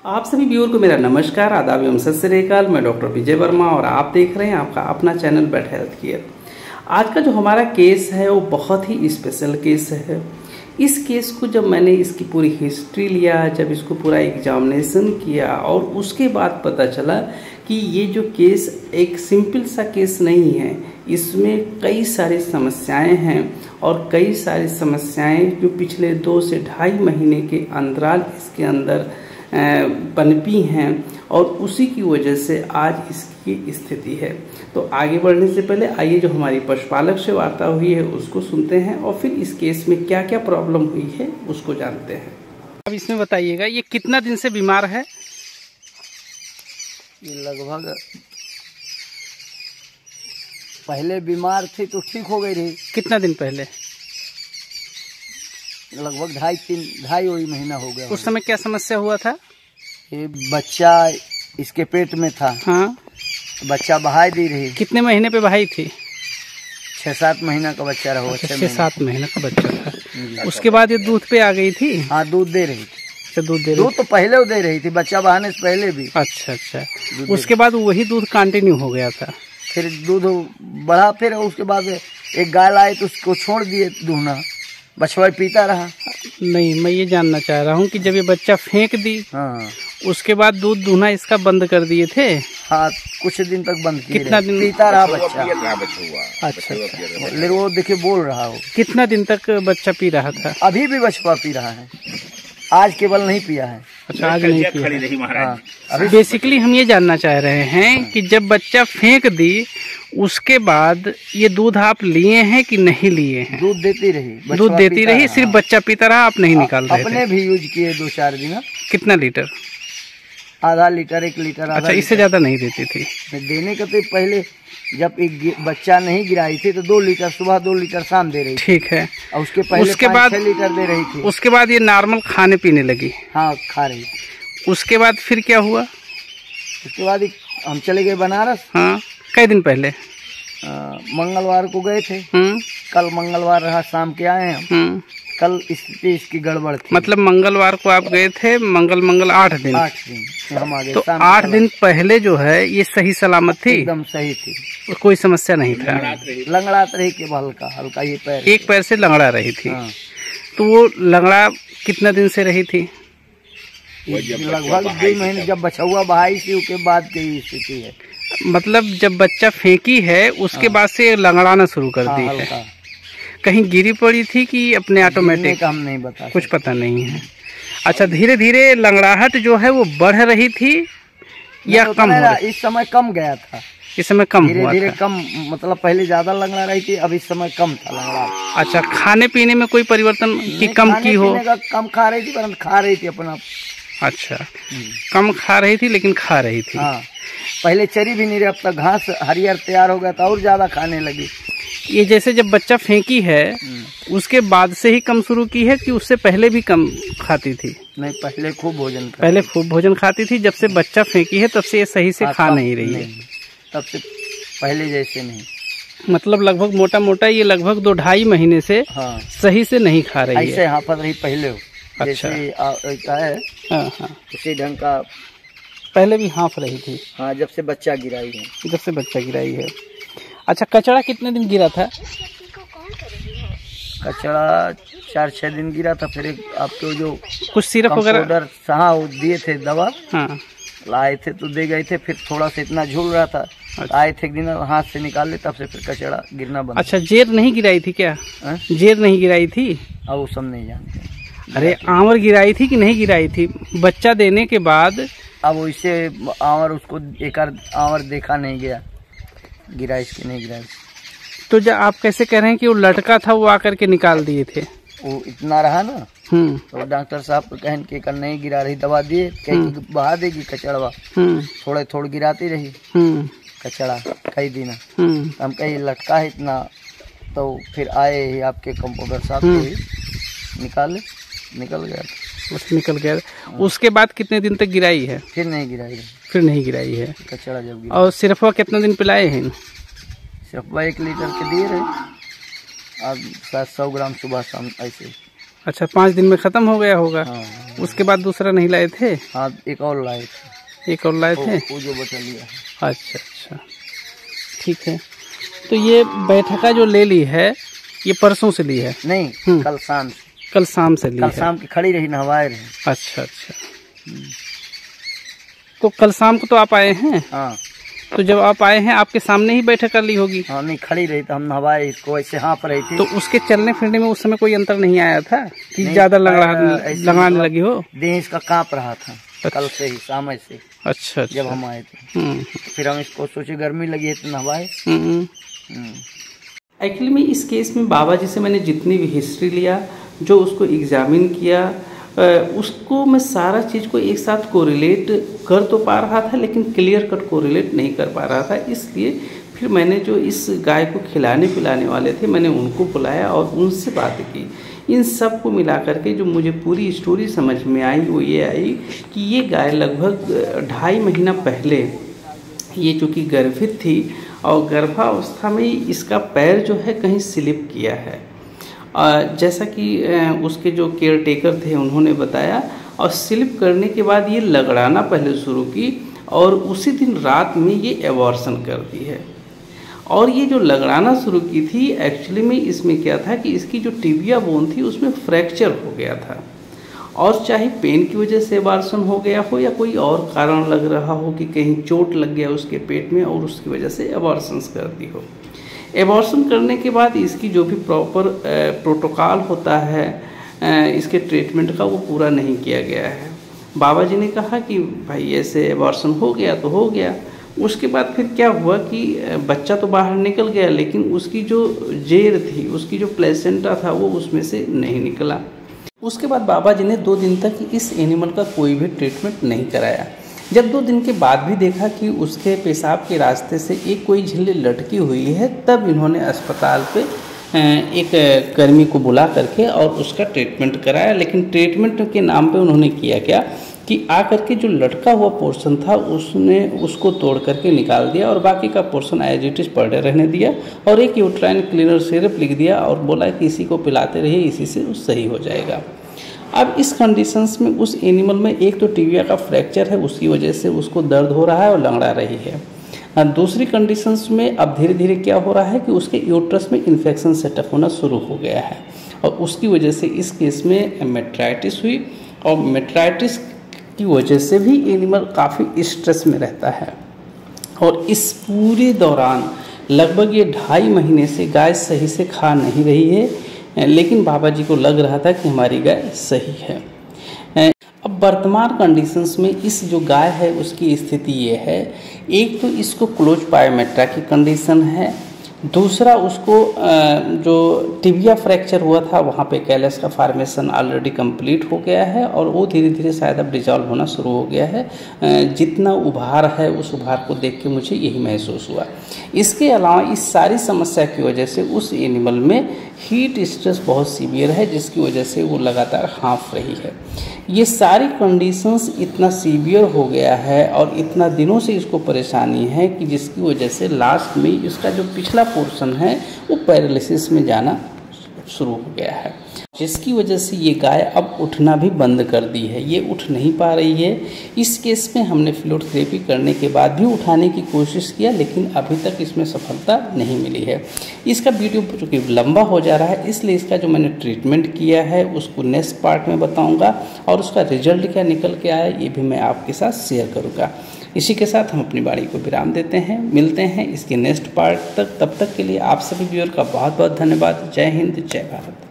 आप सभी व्यूअर को मेरा नमस्कार, आदाब एवं सत श्री अकाल। मैं डॉक्टर विजय वर्मा और आप देख रहे हैं आपका अपना चैनल बेट हेल्थ केयर। आज का जो हमारा केस है वो बहुत ही स्पेशल केस है। इस केस को जब मैंने इसकी पूरी हिस्ट्री लिया, जब इसको पूरा एग्जामिनेशन किया और उसके बाद पता चला कि ये जो केस एक सिंपल सा केस नहीं है, इसमें कई सारी समस्याएं हैं और कई सारी समस्याएं जो पिछले 2 से ढाई महीने के अंतराल इसके अंदर पनपी हैं और उसी की वजह से आज इसकी स्थिति है। तो आगे बढ़ने से पहले आइए जो हमारी पशुपालक से वार्ता हुई है उसको सुनते हैं और फिर इस केस में क्या क्या प्रॉब्लम हुई है उसको जानते हैं। अब इसमें बताइएगा, ये कितना दिन से बीमार है? ये लगभग पहले बीमार थी तो ठीक हो गई रही। कितना दिन पहले? लगभग ढाई महीना हो गया। उस समय क्या समस्या हुआ था? ये बच्चा इसके पेट में था। हाँ, बच्चा बहाई दी रही। कितने महीने पे बहाई थी? 6-7 महीना का बच्चा रहा। 6-7 महीने का बच्चा था। उसके बाद ये दूध पे आ गई थी? हाँ, दूध दे रही थी। दूध तो पहले दे रही थी, बच्चा बहाने से पहले भी। अच्छा। उसके बाद वही दूध कंटिन्यू हो गया था? फिर दूध बढ़ा, फिर उसके बाद एक गाय लाई तो उसको छोड़ दिए दूहना, बछवा पीता रहा। नहीं, मैं ये जानना चाह रहा हूँ कि जब ये बच्चा फेंक दी, हाँ, उसके बाद दूध दूहना इसका बंद कर दिए थे? हाँ, कुछ दिन तक बंद किए। कितना दिन पीता रहा बच्चा? अच्छा। लेकिन वो देखिए बोल रहा हो। कितना दिन तक बच्चा पी रहा था? अभी भी बछवा पी रहा है, आज केवल नहीं पिया है। अच्छा, आज नहीं पिया। अभी बेसिकली हम ये जानना चाह रहे हैं कि जब बच्चा फेंक दी उसके बाद ये दूध आप लिए हैं कि नहीं लिए हैं? दूध देती रही। दूध देती रही, सिर्फ बच्चा पीता रहा, आप नहीं निकाल रहे थे? अपने भी यूज किए 2-4 दिन। कितना लीटर? आधा लीटर, 1 लीटर। अच्छा, इससे ज्यादा नहीं देती थी? देने का तो पहले जब एक बच्चा नहीं गिराई थी तो 2 लीटर सुबह, 2 लीटर शाम दे रही थी। ठीक है। और उसके पहले 5-6 लीटर दे रही थी। उसके बाद ये नॉर्मल खाने पीने लगी? हाँ, खा रही। उसके बाद फिर क्या हुआ? उसके बाद हम चले गए बनारस। हाँ, कई दिन पहले? मंगलवार को गए थे। कल मंगलवार रहा, शाम के आए हम। कल स्थिति इसकी गड़बड़ थी। मतलब मंगलवार को आप गए थे? मंगल 8 दिन हम आ गए। तो 8 दिन पहले जो है ये सही सलामत थी? एकदम सही थी, कोई समस्या नहीं था? लंगड़ात रही के हल्का ये पैर, एक पैर से लंगड़ा रही थी। हाँ। तो वो लंगड़ा कितना दिन से रही थी? लगभग 2 महीने। जब बछुआ बहाई थी उसके बाद की स्थिति है। मतलब जब बच्चा फेंकी है उसके बाद से लंगड़ाना शुरू कर दी है। कहीं गिरी पड़ी थी कि अपने ऑटोमेटिक? हम नहीं बता, कुछ पता नहीं है। अच्छा, धीरे धीरे लंगड़ाहट जो है वो बढ़ रही थी या कम हो रही? इस समय कम गया था। इस समय कम हुआ धीरे था? कम, मतलब पहले ज्यादा लंगड़ा रही थी, अब इस समय कम था लंगड़ा। अच्छा, खाने पीने में कोई परिवर्तन की कम की हो? कम खा रही थी, परंतु खा रही थी अपना। अच्छा, कम खा रही थी लेकिन खा रही थी। हाँ, पहले चरी भी नहीं रही, अब तक घास हरियर तैयार हो गया था और ज्यादा खाने लगी। ये जैसे जब बच्चा फेंकी है उसके बाद से ही कम शुरू की है कि उससे पहले भी कम खाती थी? नहीं, पहले खूब भोजन खाती थी। जब से बच्चा फेंकी है तब से ये सही से खा नहीं रही है? तब से पहले जैसे नहीं। मतलब लगभग मोटा ये लगभग 2-2.5 महीने से सही से नहीं खा रही है? ऐसे हाफत रही पहले। अच्छा है। हाँ, इसी ढंग का पहले भी हाँफ रही थी? हाँ, जब से बच्चा गिराई है। अच्छा, कचड़ा कितने दिन गिरा था? कचड़ा 4-6 दिन गिरा था। फिर एक आपको जो कुछ सिरप वगैरह दिए थे दवा, हाँ, लाए थे तो दे गए थे। फिर थोड़ा सा इतना झूल रहा था। अच्छा। आए थे एक दिन, हाथ से निकाल ले, तब से फिर कचड़ा गिरना बंद। अच्छा, जेर नहीं गिराई थी क्या? जेर नहीं गिराई थी? अब वो सब नहीं जानते। अरे, आंवर गिराई थी कि नहीं गिराई थी? बच्चा देने के बाद अब वैसे आंवर, उसको एक आंवर देखा नहीं गया, गिराई की नहीं गिराई। तो जब आप कैसे कह रहे हैं कि वो लटका था, वो आकर के निकाल दिए थे? वो इतना रहा ना, तो डॉक्टर साहब को कहन के कर नहीं गिरा रही, दवा दिए, बहा देगी कचड़वा। थोड़े गिराती रही कचड़ा कई दिन। हम कहीं लटका है इतना, तो फिर आए ही आपके कंपाउंडर साहब को निकल गया। उसके बाद कितने दिन तक गिराई है? फिर नहीं गिराई है कचड़ा जब गिरा। और सिरफवा कितना दिन पिलाए हैं? सिरफवा 1 लीटर के दिए रहे, अब 100 ग्राम सुबह शाम ऐसे। अच्छा, 5 दिन में खत्म हो गया होगा। हाँ। उसके बाद दूसरा नहीं लाए थे? हाँ, एक और लाए थे। एक और लाए थे? वो जो बचा लिया। अच्छा अच्छा, ठीक है। तो ये बैठका जो ले ली है, ये परसों से ली है? नहीं, कल शाम से। कल शाम से ली? कल शाम की खड़ी रही, नहवाए रही। अच्छा अच्छा, तो कल शाम को तो आप आए हैं? हाँ। तो जब आप आए हैं आपके सामने ही बैठक कर ली होगी? हाँ, नहीं खड़ी रही तो हम नहवाए इसको, ऐसे हाँप रही थी। तो उसके चलने फिरने में उस समय कोई अंतर नहीं आया था कि ज्यादा लगाने लगी हो? देह इसका कांप रहा था। अच्छा। कल से ही शाम से। अच्छा, जब हम आए थे फिर हम इसको सोचे गर्मी लगी है तो नहवाए। एक्चुअली में इस केस में बाबा जी से मैंने जितनी भी हिस्ट्री लिया, जो उसको एग्जामिन किया, उसको मैं सारा चीज़ को एक साथ कोरिलेट कर तो पा रहा था, लेकिन क्लियर कट कोरिलेट नहीं कर पा रहा था। इसलिए फिर मैंने जो इस गाय को खिलाने पिलाने वाले थे, मैंने उनको बुलाया और उनसे बात की। इन सब को मिला करके जो मुझे पूरी स्टोरी समझ में आई वो ये आई कि ये गाय लगभग 2.5 महीना पहले ये चूँकि गर्भित थी और गर्भावस्था में इसका पैर जो है कहीं स्लिप किया है। जैसा कि उसके जो केयर टेकर थे उन्होंने बताया, और स्लिप करने के बाद ये लगड़ाना पहले शुरू की और उसी दिन रात में ये एबॉर्शन कर दी है। और ये जो लगड़ाना शुरू की थी, एक्चुअली में इसमें क्या था कि इसकी जो टिबिया बोन थी उसमें फ्रैक्चर हो गया था, और चाहे पेन की वजह से एबॉर्शन हो गया हो या कोई और कारण लग रहा हो कि कहीं चोट लग गया उसके पेट में और उसकी वजह से एबॉर्शन कर दी हो। एबॉर्शन करने के बाद इसकी जो भी प्रॉपर प्रोटोकॉल होता है इसके ट्रीटमेंट का, वो पूरा नहीं किया गया है। बाबा जी ने कहा कि भाई ऐसे एबॉर्शन हो गया तो हो गया। उसके बाद फिर क्या हुआ कि बच्चा तो बाहर निकल गया, लेकिन उसकी जो जेर थी, उसकी जो प्लेसेंटा था, वो उसमें से नहीं निकला। उसके बाद बाबा जी ने 2 दिन तक इस एनिमल का कोई भी ट्रीटमेंट नहीं कराया। जब 2 दिन के बाद भी देखा कि उसके पेशाब के रास्ते से एक कोई झिल्ली लटकी हुई है, तब इन्होंने अस्पताल पे एक कर्मी को बुला करके और उसका ट्रीटमेंट कराया। लेकिन ट्रीटमेंट के नाम पे उन्होंने किया क्या कि आकर के जो लटका हुआ पोर्शन था उसने उसको तोड़ करके निकाल दिया और बाकी का पोर्शन एज इट इज पड़े रहने दिया और एक यूट्राइन क्लीनर सिरप लिख दिया और बोला कि इसी को पिलाते रहिए, इसी से सही हो जाएगा। अब इस कंडीशंस में उस एनिमल में एक तो टिबिया का फ्रैक्चर है, उसकी वजह से उसको दर्द हो रहा है और लंगड़ा रही है। दूसरी कंडीशंस में अब धीरे धीरे क्या हो रहा है कि उसके यूट्रस में इन्फेक्शन सेटअप होना शुरू हो गया है और उसकी वजह से इस केस में मेट्राइटिस हुई और मेट्राइटिस की वजह से भी एनिमल काफ़ी स्ट्रेस में रहता है। और इस पूरे दौरान लगभग ये 2.5 महीने से गाय सही से खा नहीं रही है, लेकिन बाबा जी को लग रहा था कि हमारी गाय सही है। अब वर्तमान कंडीशंस में इस जो गाय है उसकी स्थिति ये है, एक तो इसको क्लोज पायोमेट्रा की कंडीशन है, दूसरा उसको जो टिबिया फ्रैक्चर हुआ था वहाँ पे कैलस का फॉर्मेशन ऑलरेडी कंप्लीट हो गया है और वो धीरे धीरे शायद अब डिजॉल्व होना शुरू हो गया है। जितना उभार है उस उभार को देख के मुझे यही महसूस हुआ। इसके अलावा इस सारी समस्या की वजह से उस एनिमल में हीट स्ट्रेस बहुत सीवियर है, जिसकी वजह से वो लगातार हाँफ रही है। ये सारी कंडीशंस इतना सीवियर हो गया है और इतना दिनों से इसको परेशानी है कि जिसकी वजह से लास्ट में इसका जो पिछला पोर्शन है वो पैरालिसिस में जाना शुरू हो गया है, जिसकी वजह से ये गाय अब उठना भी बंद कर दी है। ये उठ नहीं पा रही है। इस केस में हमने फ्लूइड थेरेपी करने के बाद भी उठाने की कोशिश किया, लेकिन अभी तक इसमें सफलता नहीं मिली है। इसका वीडियो चूँकि लंबा हो जा रहा है, इसलिए इसका जो मैंने ट्रीटमेंट किया है उसको नेक्स्ट पार्ट में बताऊँगा और उसका रिजल्ट क्या निकल के आया ये भी मैं आपके साथ शेयर करूँगा। इसी के साथ हम अपनी वाणी को विराम देते हैं। मिलते हैं इसके नेक्स्ट पार्ट तक। तब तक के लिए आप सभी व्यूअर का बहुत बहुत धन्यवाद। जय हिंद, जय भारत।